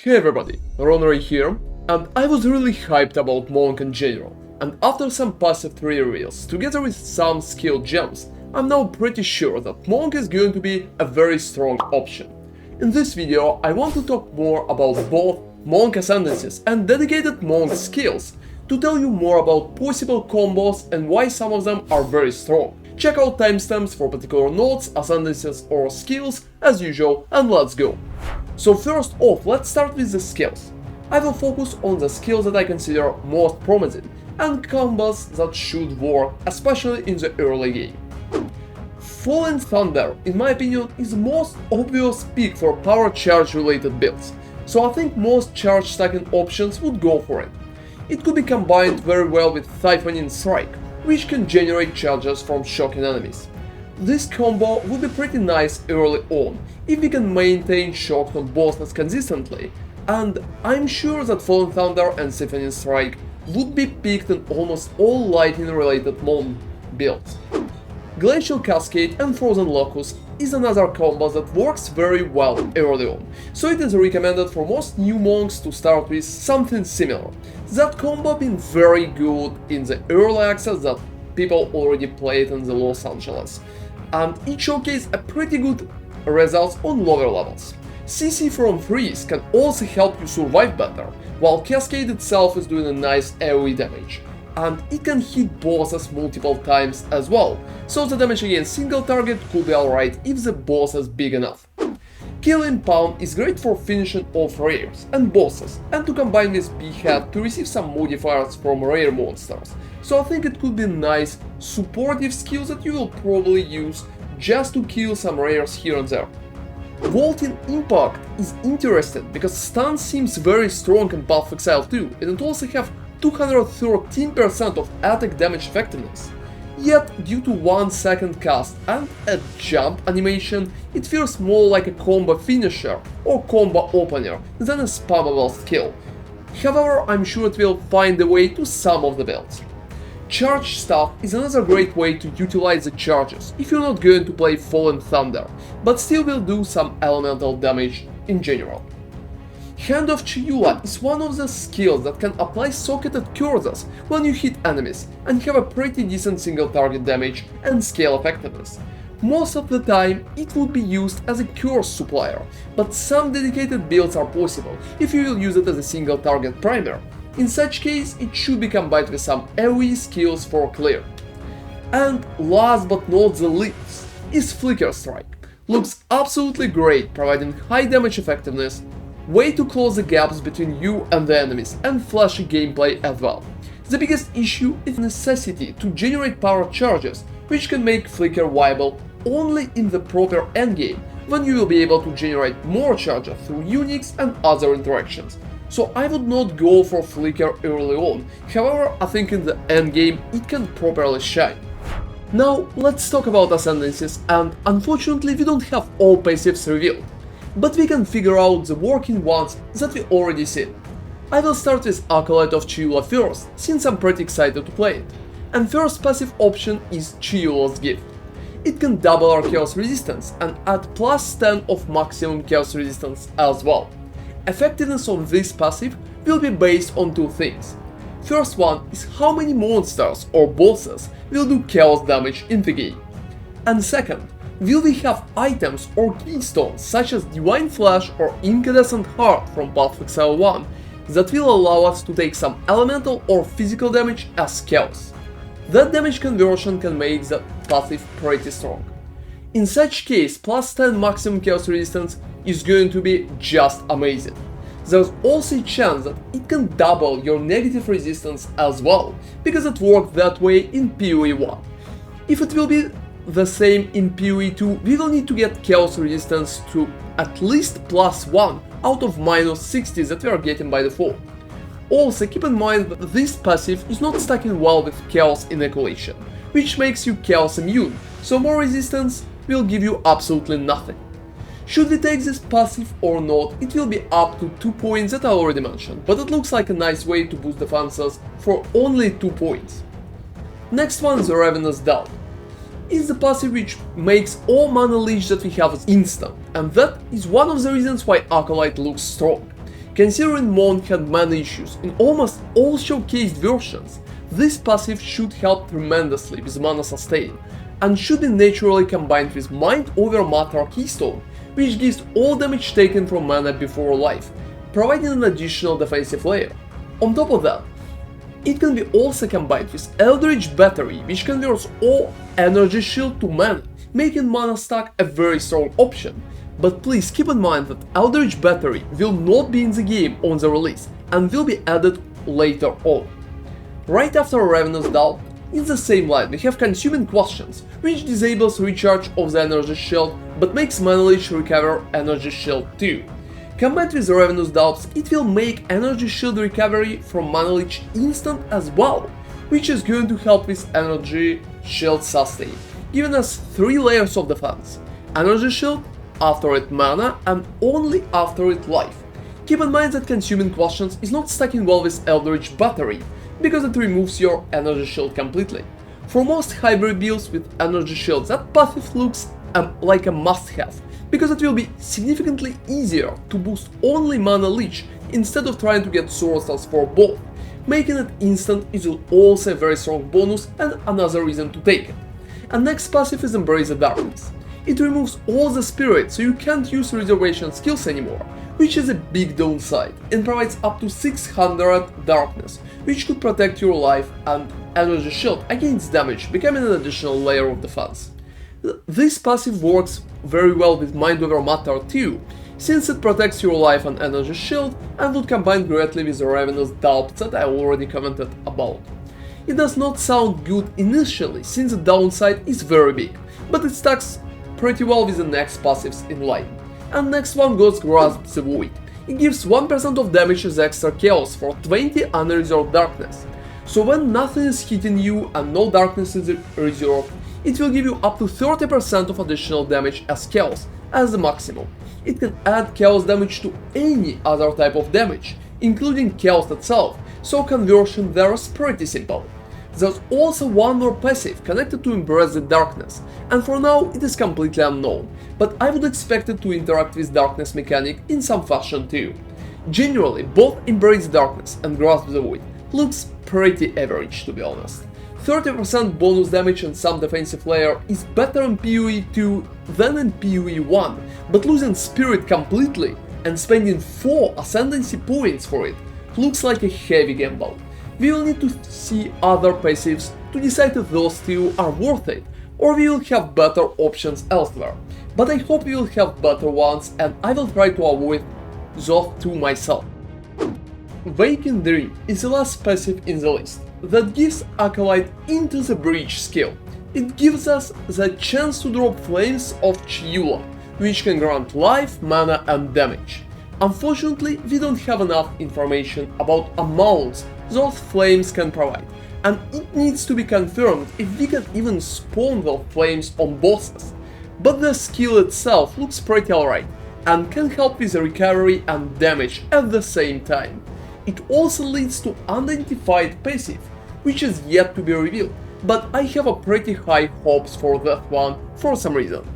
Hey everybody, ronarray here, and I was really hyped about Monk in general, and after some passive 3 reveals, together with some skill gems, I'm now pretty sure that Monk is going to be a very strong option. In this video, I want to talk more about both Monk Ascendancies and dedicated Monk skills, to tell you more about possible combos and why some of them are very strong. Check out timestamps for particular nodes, ascendancies or skills as usual, and let's go! So first off, let's start with the skills. I will focus on the skills that I consider most promising and combos that should work, especially in the early game. Falling Thunder, in my opinion, is the most obvious pick for power charge related builds, so I think most charge stacking options would go for it. It could be combined very well with Siphoning Strike, which can generate charges from shocking enemies. This combo would be pretty nice early on, if we can maintain shocks on bosses consistently, and I'm sure that Fallen Thunder and Siphoning Strike would be picked in almost all lightning related Mon builds. Glacial Cascade and Frozen Locus is another combo that works very well early on, so it is recommended for most new monks to start with something similar. That combo been very good in the early access that people already played in the Los Angeles, and it showcased a pretty good results on lower levels. CC from Freeze can also help you survive better, while Cascade itself is doing a nice AoE damage, and it can hit bosses multiple times as well, so the damage against single target could be alright if the boss is big enough. Killing Pound is great for finishing off rares and bosses, and to combine with Behead to receive some modifiers from rare monsters, so I think it could be nice supportive skills that you will probably use just to kill some rares here and there. Vaulting Impact is interesting because stun seems very strong in Path of Exile too, and it also have 213% of attack damage effectiveness. Yet, due to 1 second cast and a jump animation, it feels more like a combo finisher or combo opener than a spammable skill. However, I'm sure it will find a way to some of the builds. Charge Staff is another great way to utilize the charges if you're not going to play Fallen Thunder, but still will do some elemental damage in general. Hand of Chayula is one of the skills that can apply socketed curses when you hit enemies and have a pretty decent single target damage and scale effectiveness. Most of the time it would be used as a curse supplier, but some dedicated builds are possible if you will use it as a single target primer. In such case, it should be combined with some AoE skills for clear. And last but not the least is Flicker Strike. Looks absolutely great, providing high damage effectiveness, way to close the gaps between you and the enemies, and flashy gameplay as well. The biggest issue is the necessity to generate power charges, which can make Flicker viable only in the proper endgame, when you will be able to generate more charges through uniques and other interactions. So I would not go for Flicker early on, however I think in the endgame it can properly shine. Now let's talk about Ascendancies, and unfortunately we don't have all passives revealed, but we can figure out the working ones that we already seen. I will start with Acolyte of Chayula first, since I'm pretty excited to play it. And first passive option is Chayula's Gift. It can double our chaos resistance and add plus 10 of maximum chaos resistance as well. Effectiveness of this passive will be based on 2 things. First one is how many monsters or bosses will do chaos damage in the game. And second, will we have items or keystones such as Divine Flash or Incandescent Heart from Path of Exile 1 that will allow us to take some elemental or physical damage as chaos. That damage conversion can make the passive pretty strong. In such case, plus 10 maximum chaos resistance is going to be just amazing. There's also a chance that it can double your negative resistance as well, because it worked that way in PoE 1. If it will be the same in PoE 2, we will need to get chaos resistance to at least plus 1 out of minus 60 that we are getting by default. Also keep in mind that this passive is not stacking well with chaos inoculation, which makes you chaos immune, so more resistance will give you absolutely nothing. Should we take this passive or not, it will be up to 2 points that I already mentioned, but it looks like a nice way to boost defenses for only 2 points. Next one is the Ravenous Doubt. It's the passive which makes all mana leech that we have instant, and that is one of the reasons why Acolyte looks strong. Considering Monk had mana issues in almost all showcased versions, this passive should help tremendously with mana sustain, and should be naturally combined with Mind over Matter Keystone, which gives all damage taken from mana before life, providing an additional defensive layer. On top of that, it can be also combined with Eldritch Battery, which converts all energy shield to mana, making mana stack a very strong option. But please keep in mind that Eldritch Battery will not be in the game on the release and will be added later on. Right after Ravenous Doubt, in the same line we have Consuming Questions, which disables recharge of the energy shield but makes Mana Leech recover energy shield too. Combined with Ravenous Doubts, it will make energy shield recovery from Mana Leech instant as well, which is going to help with energy shield sustain, giving us 3 layers of defense: energy shield, after it mana, and only after it life. Keep in mind that Consuming Questions is not stacking well with Eldritch Battery, because it removes your energy shield completely. For most hybrid builds with energy shield, that passive looks like a must-have, because it will be significantly easier to boost only Mana Leech instead of trying to get Soul Stars for both. Making it instant is also a very strong bonus and another reason to take it. And next passive is Embrace the Darkness. It removes all the spirits, so you can't use reservation skills anymore, which is a big downside, and provides up to 600 darkness, which could protect your life and energy shield against damage, becoming an additional layer of defense. This passive works very well with Mind over Matter too, since it protects your life and energy shield and would combine greatly with the Ravenous Doubt that I already commented about. It does not sound good initially, since the downside is very big, but it stacks pretty well with the next passives in line. And next one goes Grasp the Void. It gives 1% of damage as extra chaos for 20 unreserved darkness. So when nothing is hitting you and no darkness is reserved, it will give you up to 30% of additional damage as chaos, as the maximum. It can add chaos damage to any other type of damage, including chaos itself, so conversion there is pretty simple. There's also one more passive connected to Embrace the Darkness, and for now it is completely unknown, but I would expect it to interact with Darkness mechanic in some fashion too. Generally, both Embrace the Darkness and Grasp the Void looks pretty average, to be honest. 30% bonus damage and some defensive layer is better in PoE 2 than in PoE 1, but losing Spirit completely and spending 4 Ascendancy points for it looks like a heavy gamble. We will need to see other passives to decide if those two are worth it, or we will have better options elsewhere. But I hope we will have better ones, and I will try to avoid those two myself. Waking Dream is the last passive in the list that gives Acolyte Into the Breach skill. It gives us the chance to drop Flames of Chayula, which can grant life, mana and damage. Unfortunately, we don't have enough information about amounts those flames can provide, and it needs to be confirmed if we can even spawn those flames on bosses. But the skill itself looks pretty alright, and can help with recovery and damage at the same time. It also leads to unidentified passive, which is yet to be revealed, but I have a pretty high hopes for that one for some reason.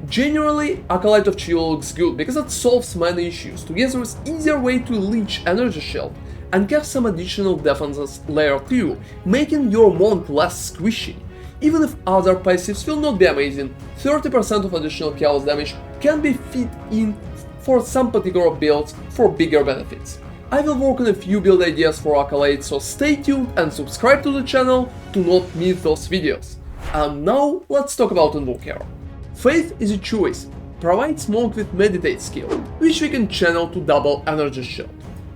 Generally, Acolyte of Chayula looks good because it solves many issues, together with easier way to leech energy shield, and have some additional defenses layer too, making your monk less squishy. Even if other passives will not be amazing, 30% of additional chaos damage can be fit in for some particular builds for bigger benefits. I will work on a few build ideas for Acolyte, so stay tuned and subscribe to the channel to not miss those videos. And now let's talk about Invoker. Faith is a choice, provides Monk with Meditate skill, which we can channel to double energy shield.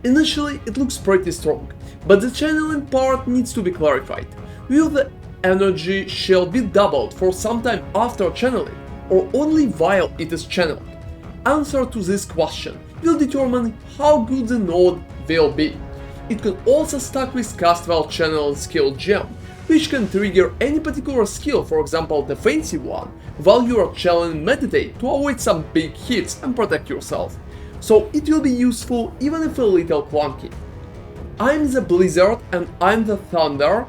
Initially it looks pretty strong, but the channeling part needs to be clarified. Will the energy shield be doubled for some time after channeling, or only while it is channeled? Answer to this question will determine how good the node will be. It can also stack with cast while channeling skill gem, which can trigger any particular skill, for example defensive one, while you are channeling Meditate to avoid some big hits and protect yourself. So it will be useful even if a little clunky. I'm the Blizzard and I'm the Thunder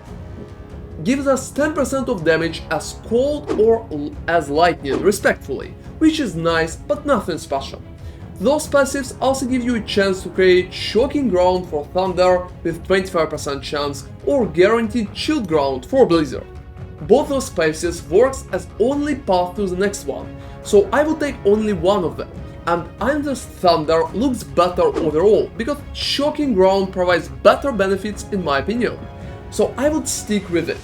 gives us 10% of damage as cold or as lightning respectively, which is nice but nothing special. Those passives also give you a chance to create Shocking Ground for Thunder with 25% chance or Guaranteed Shield Ground for Blizzard. Both those passives works as only path to the next one, so I will take only one of them. And Endless Thunder looks better overall, because Shocking Ground provides better benefits in my opinion, so I would stick with it.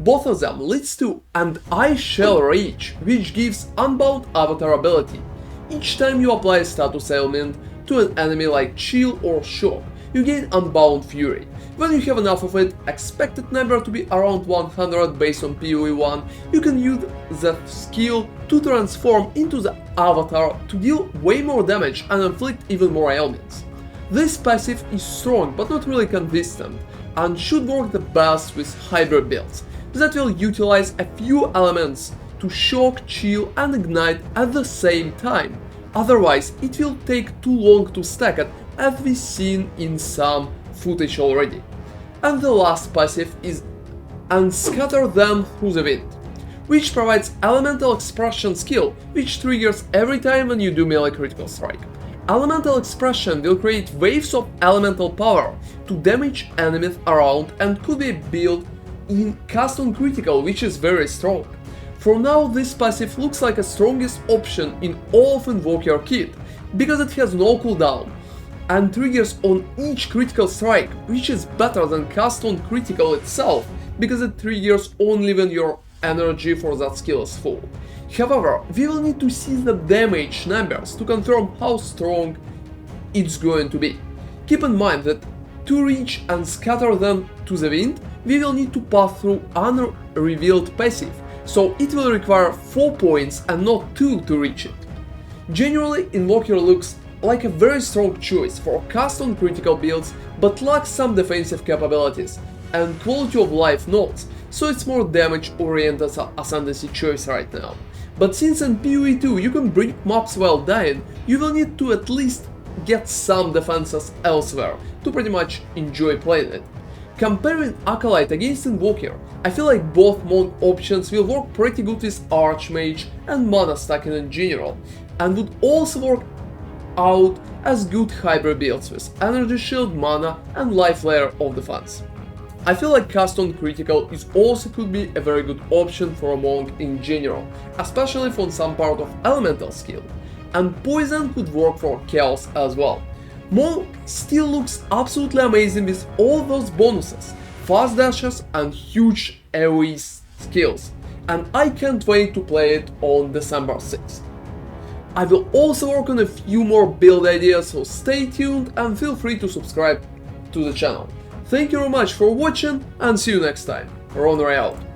Both of them leads to And I Shall Reach, which gives Unbound Avatar ability. Each time you apply a status ailment to an enemy like Chill or Shock, you gain Unbound Fury. When you have enough of it, expected number to be around 100 based on PoE 1, you can use that skill to transform into the avatar to deal way more damage and inflict even more ailments. This passive is strong but not really consistent, and should work the best with hybrid builds that will utilize a few elements to shock, chill and ignite at the same time. Otherwise, it will take too long to stack it, as we've seen in some footage already. And the last passive is Unscatter Them Through the Wind, which provides Elemental Expression skill, which triggers every time when you do melee critical strike. Elemental Expression will create waves of elemental power to damage enemies around and could be built in cast on critical, which is very strong. For now, this passive looks like the strongest option in all of Invoker kit, because it has no cooldown and triggers on each critical strike, which is better than cast on critical itself, because it triggers only when your energy for that skill is full. However, we will need to see the damage numbers to confirm how strong it's going to be. Keep in mind that to reach and scatter them to the wind, we will need to pass through unrevealed passive, so it will require 4 points and not 2 to reach it. Generally, Invoker looks like a very strong choice for cast on critical builds, but lacks some defensive capabilities and quality of life nodes, so it's more damage oriented Ascendancy choice right now. But since in PoE 2 you can break mobs while dying, you will need to at least get some defenses elsewhere to pretty much enjoy playing it. Comparing Acolyte against Invoker, I feel like both Monk options will work pretty good with Archmage and mana stacking in general, and would also work out as good hybrid builds with Energy Shield, Mana and Life Layer of defense. I feel like cast on critical is also could be a very good option for a Monk in general, especially for some part of elemental skill, and Poison could work for Chaos as well. Monk still looks absolutely amazing with all those bonuses, fast dashes and huge AoE skills, and I can't wait to play it on December 6th. I will also work on a few more build ideas, so stay tuned and feel free to subscribe to the channel. Thank you very much for watching and see you next time. ronarray out.